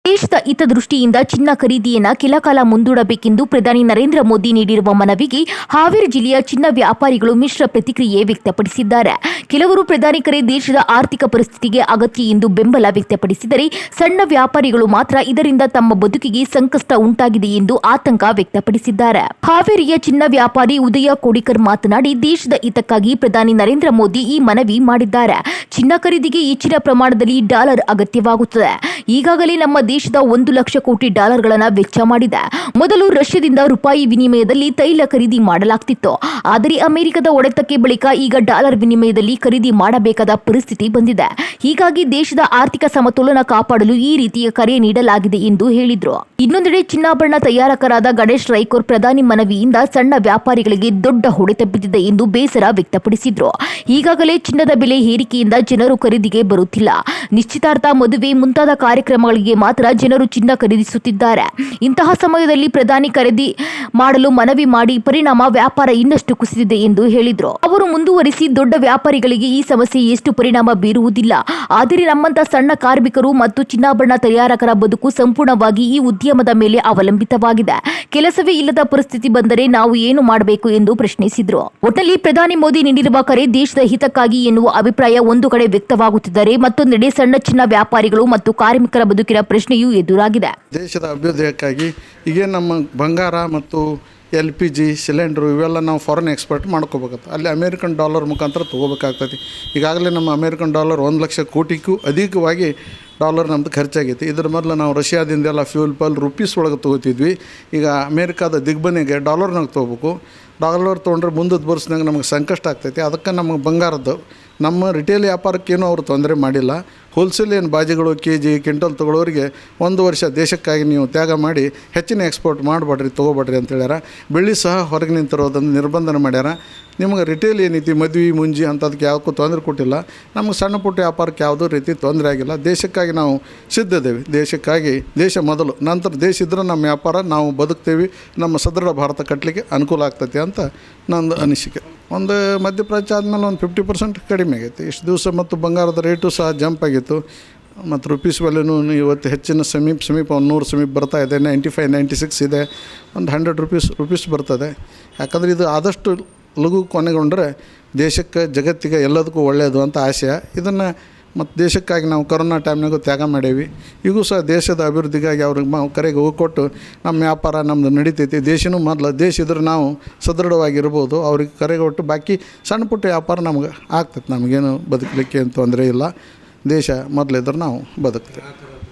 ದೇಶದ ಹಿತದೃಷ್ಟಿಯಿಂದ ಚಿನ್ನ ಖರೀದಿಯನ್ನು ಕೆಲಕಾಲ ಮುಂದೂಡಬೇಕೆಂದು ಪ್ರಧಾನಿ ನರೇಂದ್ರ ಮೋದಿ ನೀಡಿರುವ ಮನವಿಗೆ ಹಾವೇರಿ ಜಿಲ್ಲೆಯ ಚಿನ್ನ ವ್ಯಾಪಾರಿಗಳು ಮಿಶ್ರ ಪ್ರತಿಕ್ರಿಯೆ ವ್ಯಕ್ತಪಡಿಸಿದ್ದಾರೆ. ಕೆಲವರು ಪ್ರಧಾನಿ ಕರೆ ದೇಶದ ಆರ್ಥಿಕ ಪರಿಸ್ಥಿತಿಗೆ ಅಗತ್ಯ ಎಂದು ಬೆಂಬಲ ವ್ಯಕ್ತಪಡಿಸಿದರೆ, ಸಣ್ಣ ವ್ಯಾಪಾರಿಗಳು ಮಾತ್ರ ಇದರಿಂದ ತಮ್ಮ ಬದುಕಿಗೆ ಸಂಕಷ್ಟ ಉಂಟಾಗಿದೆ ಎಂದು ಆತಂಕ ವ್ಯಕ್ತಪಡಿಸಿದ್ದಾರೆ. ಹಾವೇರಿಯ ಚಿನ್ನ ವ್ಯಾಪಾರಿ ಉದಯ ಕೋಡಿಕರ್ ಮಾತನಾಡಿ, ದೇಶದ ಹಿತಕ್ಕಾಗಿ ಪ್ರಧಾನಿ ನರೇಂದ್ರ ಮೋದಿ ಈ ಮನವಿ ಮಾಡಿದ್ದಾರೆ. ಚಿನ್ನ ಖರೀದಿಗೆ ಹೆಚ್ಚಿನ ಪ್ರಮಾಣದಲ್ಲಿ ಡಾಲರ್ ಅಗತ್ಯವಾಗುತ್ತದೆ. ಈಗಾಗಲೇ ನಮ್ಮ ದೇಶದ 1 ಲಕ್ಷ ಕೋಟಿ ಡಾಲರ್ಗಳನ್ನು ವೆಚ್ಚ ಮಾಡಿದೆ. ಮೊದಲು ರಷ್ಯಾದಿಂದ ರೂಪಾಯಿ ವಿನಿಮಯದಲ್ಲಿ ತೈಲ ಖರೀದಿ ಮಾಡಲಾಗ್ತಿತ್ತು. ಆದರೆ ಅಮೆರಿಕದ ಹೊಡೆತಕ್ಕೆ ಬಳಿಕ ಈಗ ಡಾಲರ್ ವಿನಿಮಯದಲ್ಲಿ ಖರೀದಿ ಮಾಡಬೇಕಾದ ಪರಿಸ್ಥಿತಿ ಬಂದಿದೆ. ಹೀಗಾಗಿ ದೇಶದ ಆರ್ಥಿಕ ಸಮತೋಲನ ಕಾಪಾಡಲು ಈ ರೀತಿಯ ಕರೆ ನೀಡಲಾಗಿದೆ ಎಂದು ಹೇಳಿದ್ರು. ಇನ್ನೊಂದೆಡೆ ಚಿನ್ನಾಭರಣ ತಯಾರಕರಾದ ಗಣೇಶ್ ರೈಕೋರ್ ಪ್ರಧಾನಿ ಮನವಿಯಿಂದ ಸಣ್ಣ ವ್ಯಾಪಾರಿಗಳಿಗೆ ದೊಡ್ಡ ಹೊಡೆತ ಬಿದ್ದಿದೆ ಎಂದು ಬೇಸರ ವ್ಯಕ್ತಪಡಿಸಿದ್ರು. ಈಗಾಗಲೇ ಚಿನ್ನದ ಬೆಲೆ ಏರಿಕೆಯಿಂದ ಜನರು ಖರೀದಿಗೆ ಬರುತ್ತಿಲ್ಲ. ನಿಶ್ಚಿತಾರ್ಥ, ಮದುವೆ ಮುಂತಾದ ಕಾರ್ಯಕ್ರಮಗಳಿಗೆ ಮಾತ್ರ ಜನರು ಚಿನ್ನ ಖರೀದಿಸುತ್ತಿದ್ದಾರೆ. ಇಂತಹ ಸಮಯದಲ್ಲಿ ಪ್ರಧಾನಿ ಖರೀದಿ ಮಾಡಲು ಮನವಿ ಮಾಡಿ ಪರಿಣಾಮ ವ್ಯಾಪಾರ ಇನ್ನಷ್ಟು ಕುಸಿದಿದೆ ಎಂದು ಹೇಳಿದ್ರು. ಅವರು ಮುಂದುವರಿಸಿ, ದೊಡ್ಡ ವ್ಯಾಪಾರಿಗಳಿಗೆ ಈ ಸಮಸ್ಯೆ ಎಷ್ಟು ಪರಿಣಾಮ ಬೀರುವುದಿಲ್ಲ. ಆದರೆ ನಮ್ಮಂತ ಸಣ್ಣ ಕಾರ್ಮಿಕರು ಮತ್ತು ಚಿನ್ನಾಭರಣ ತಯಾರಕರ ಬದುಕು ಸಂಪೂರ್ಣವಾಗಿ ಈ ಉದ್ಯಮದ ಮೇಲೆ ಅವಲಂಬಿತವಾಗಿದೆ. ಕೆಲಸವೇ ಇಲ್ಲದ ಪರಿಸ್ಥಿತಿ ಬಂದರೆ ನಾವು ಏನು ಮಾಡಬೇಕು ಎಂದು ಪ್ರಶ್ನಿಸಿದ್ರು. ಒಟ್ಟಲ್ಲಿ ಪ್ರಧಾನಿ ಮೋದಿ ನೀಡಿರುವ ಕರೆ ದೇಶದ ಹಿತಕ್ಕಾಗಿ ಎನ್ನುವ ಅಭಿಪ್ರಾಯ ಒಂದು ಕಡೆ ವ್ಯಕ್ತವಾಗುತ್ತಿದ್ದರೆ, ಮತ್ತೊಂದೆಡೆ ಸಣ್ಣ ಚಿನ್ನ ವ್ಯಾಪಾರಿಗಳು ಮತ್ತು ಕಾರ್ಮಿಕರ ಬದುಕಿನ ಪ್ರಶ್ನೆಯೂ ಎದುರಾಗಿದೆ. ದೇಶದ ಅಭ್ಯುದಯಕ್ಕಾಗಿ ಈಗ ನಮ್ಮ ಬಂಗಾರ ಮತ್ತು LPG ಸಿಲಿಂಡ್ರು ಇವೆಲ್ಲ ನಾವು ಫಾರಿನ್ ಎಕ್ಸ್ಪೋರ್ಟ್ ಮಾಡ್ಕೋಬೇಕಾಗ್ತದೆ. ಅಲ್ಲಿ ಅಮೇರಿಕನ್ ಡಾಲರ್ ಮುಖಾಂತರ ತೊಗೋಬೇಕಾಗ್ತದೆ. ಈಗಾಗಲೇ ನಮ್ಮ ಅಮೇರಿಕನ್ ಡಾಲರ್ 1 ಲಕ್ಷ ಕೋಟಿಗೂ ಅಧಿಕವಾಗಿ ಡಾಲರ್ ನಮ್ಮದು ಖರ್ಚಾಗೈತಿ. ಇದರ ಮೊದಲು ನಾವು ರಷ್ಯಾದಿಂದೆಲ್ಲ ಫ್ಯೂಲ್ ಪಲ್ ರುಪೀಸ್ ಒಳಗೆ ತೊಗೋತಿದ್ವಿ. ಈಗ ಅಮೇರಿಕಾದ ದಿಗ್ಬನೆಗೆ ಡಾಲರ್ನಾಗ ತೊಗೋಬೇಕು. ಡಾಲರ್ ತೊಗೊಂಡ್ರೆ ಮುಂದದ ವರ್ಷನಾಗ ನಮಗೆ ಸಂಕಷ್ಟ ಆಗ್ತೈತಿ. ಅದಕ್ಕೆ ನಮಗೆ ಬಂಗಾರದ್ದು ನಮ್ಮ ರಿಟೇಲ್ ವ್ಯಾಪಾರಕ್ಕೇನು ಅವರು ತೊಂದರೆ ಮಾಡಿಲ್ಲ. ಹೋಲ್ಸೇಲ್ ಏನು ಬಾಜಿಗಳು KG ಕ್ವಿಂಟಲ್ ತೊಗೊಳ್ಳೋರಿಗೆ 1 ವರ್ಷ ದೇಶಕ್ಕಾಗಿ ನೀವು ತ್ಯಾಗ ಮಾಡಿ ಹೆಚ್ಚಿನ ಎಕ್ಸ್ಪೋರ್ಟ್ ಮಾಡಬೇಡ್ರಿ, ತೊಗೋಬೇಡ್ರಿ ಅಂತ ಹೇಳ್ಯಾರ. ಬೆಳ್ಳಿ ಸಹ ಹೊರಗೆ ನಿಂತಿರೋದನ್ನು ನಿರ್ಬಂಧನ ಮಾಡ್ಯಾರ. ನಿಮಗೆ ರಿಟೇಲ್ ಏನೈತಿ ಮದ್ವೆ ಮುಂಜಿ ಅಂಥದಕ್ಕೆ ಯಾವುದಕ್ಕೂ ತೊಂದರೆ ಕೊಟ್ಟಿಲ್ಲ. ನಮಗೆ ಸಣ್ಣ ಪುಟ್ಟ ವ್ಯಾಪಾರಕ್ಕೆ ಯಾವುದೂ ರೀತಿ ತೊಂದರೆ ಆಗಿಲ್ಲ. ದೇಶಕ್ಕಾಗಿ ನಾವು ಸಿದ್ಧದೇವೆ. ದೇಶಕ್ಕಾಗಿ ದೇಶ ಮೊದಲು, ನಂತರ ದೇಶ ಇದ್ರೆ ನಮ್ಮ ವ್ಯಾಪಾರ ನಾವು ಬದುಕ್ತೇವೆ. ನಮ್ಮ ಸದೃಢ ಭಾರತ ಕಟ್ಟಲಿಕ್ಕೆ ಅನುಕೂಲ ಆಗ್ತೈತಿ ಅಂತ ನಂದು ಅನಿಸಿಕೆ. ಒಂದು ಮಧ್ಯಪ್ರಾಚ್ಯ ಆದಮೇಲೆ ಒಂದು 50% ಕಡಿಮೆ ಆಗೈತಿ ಇಷ್ಟು ದಿವಸ. ಮತ್ತು ಬಂಗಾರದ ರೇಟು ಸಹ ಜಂಪ್ ಆಗಿತ್ತು. ಮತ್ತು ರುಪೀಸ್ ವ್ಯಾಲ್ಯೂನು ಇವತ್ತು ಹೆಚ್ಚಿನ ಸಮೀಪ 100 ಸಮೀಪ ಬರ್ತಾ ಇದೆ. 95, 96 ಇದೆ. ಒಂದು 100 ರುಪೀಸ್ ಬರ್ತದೆ. ಯಾಕಂದರೆ ಇದು ಆದಷ್ಟು ಲಘು ಕೊನೆಗೊಂಡ್ರೆ ದೇಶಕ್ಕೆ, ಜಗತ್ತಿಗೆ ಎಲ್ಲದಕ್ಕೂ ಒಳ್ಳೆಯದು ಅಂತ ಆಶಯ. ಇದನ್ನು ಮತ್ತು ದೇಶಕ್ಕಾಗಿ ನಾವು ಕೊರೋನಾ ಟೈಮ್ನಾಗೂ ತ್ಯಾಗ ಮಾಡೇವಿ. ಈಗೂ ಸಹ ದೇಶದ ಅಭಿವೃದ್ಧಿಗಾಗಿ ಅವ್ರಿಗೆ ಕರೆಗೆ ಹೋಗ್ಕೊಟ್ಟು ನಮ್ಮ ವ್ಯಾಪಾರ ನಮ್ಮದು ನಡೀತೈತಿ. ದೇಶನೂ ಮೊದಲು ದೇಶ ಇದ್ರೆ ನಾವು ಸದೃಢವಾಗಿರ್ಬೋದು. ಅವ್ರಿಗೆ ಕರೆಗೆ ಕೊಟ್ಟು ಬಾಕಿ ಸಣ್ಣ ಪುಟ್ಟ ವ್ಯಾಪಾರ ನಮ್ಗೆ ಆಗ್ತೈತೆ. ನಮಗೇನು ಬದುಕಲಿಕ್ಕೆ ಏನು ತೊಂದರೆ ಇಲ್ಲ. ದೇಶ ಮೊದಲಿದ್ರೆ ನಾವು ಬದುಕ್ತೇವೆ.